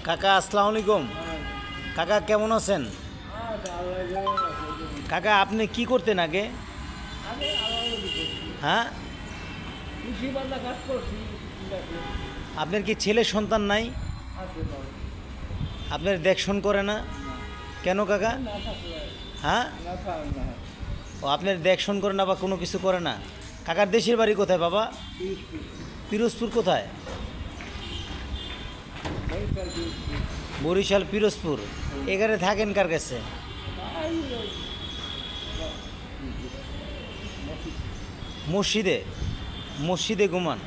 কাকা আসসালামু আলাইকুম। কাকা কেমন আছেন? কাকা আপনি কি করতেন আগে? হ্যাঁ, আপনার কি ছেলে সন্তান নাই? আপনার দেখশন করে না কেন কাকা? হ্যাঁ, ও আপনার দেখশন করে না বা কোনো কিছু করে না? কাকার দেশের বাড়ি কোথায় বাবা? পিরোজপুর কোথায়? বরিশাল পিরোজপুর। এখানে থাকেন কার কাছে? মসজিদে মসজিদে ঘুমান।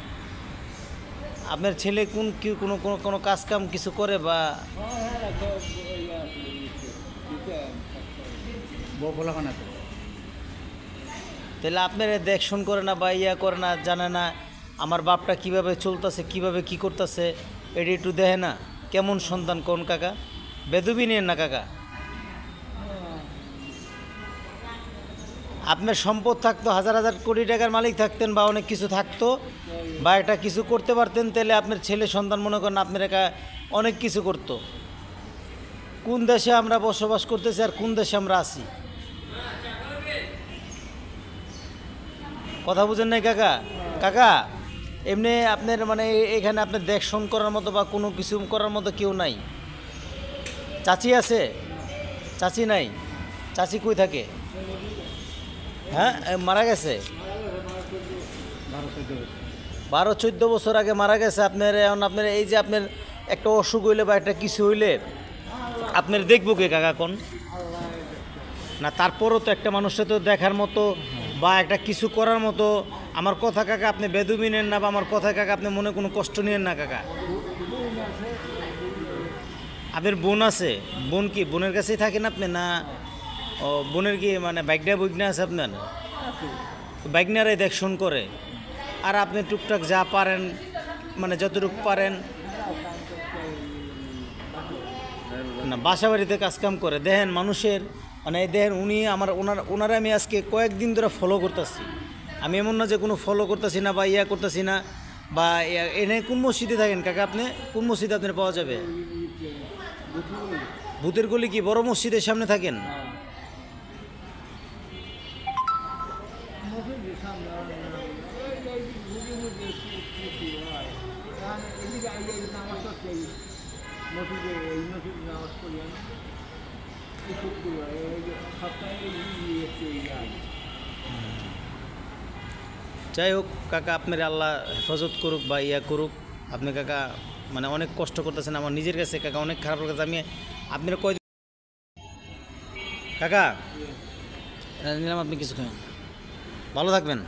আপনার ছেলে কোন কি কোনো কোনো কোনো কাজ কাম কিছু করে বা তাহলে আপনার দেখশন করে না বা ইয়া করে না, জানে না আমার বাপটা কিভাবে চলতেছে, কিভাবে কি করতেছে, এটি একটু দেখে না? কেমন সন্তান কোন কাকা? বেদবি নেন না কাকা। আপনার সম্পদ থাকতো, হাজার হাজার কোটি টাকার মালিক থাকতেন বা অনেক কিছু থাকতো বা একটা কিছু করতে পারতেন, তাহলে আপনার ছেলে সন্তান মনে করেন আপনার একা অনেক কিছু করতো। কোন দেশে আমরা বসবাস করতেছি আর কোন দেশে আমরা আছি, কথা বুঝেন নাই কাকা? কাকা এমনি আপনার মানে এখানে আপনার দেখশন করার মতো বা কোনো কিছু করার মতো কেউ নাই? চাচি আছে? চাচি নাই? চাচি কই থাকে? হ্যাঁ, মারা গেছে 12-14 বছর আগে মারা গেছে। আপনার এখন আপনার এই যে আপনার একটা অসুখ হইলে বা একটা কিছু হইলে আপনার দেখবো কে কাকা কোন? না তারপরও তো একটা মানুষের তো দেখার মতো বা একটা কিছু করার মতো। আমার কথা কাকা আপনি বেদবি নেন না বা আমার কথা কাকা আপনি মনে কোনো কষ্ট নিয়েন না কাকা। আপনার বোন আছে? বোন কি বোনের কাছেই থাকেন আপনি না? ও বোনের কি মানে বাইকনা বইকনা আছে আপনার? বাইকনারাই দেখশন করে আর আপনি টুকটাক যা পারেন মানে যতটুকু পারেন না বাসা বাড়িতে কাজকাম করে। দেখেন মানুষের মানে দেখেন উনি ওনারা আমি আজকে কয়েকদিন ধরে ফলো করতেছি। আমি এমন না যে কোনো ফলো করতেছি না বা ইয়া করতেছি না বা এনে কোন মসজিদে থাকেন কাকা আপনি? কোন মসজিদে আপনার পাওয়া যাবে? ভূতের গলি কি বড় মসজিদের সামনে থাকেন? যাই হোক কাকা, আপনার আল্লাহ হেফাজত করুক বা ইয়া করুক। আপনি কাকা মানে অনেক কষ্ট করতেছেন, আমার নিজের কাছে কাকা অনেক খারাপ লাগছে। আমি আপনার কয়দিন কাকা নিলাম, আপনি কিছু খাবেন, ভালো থাকবেন।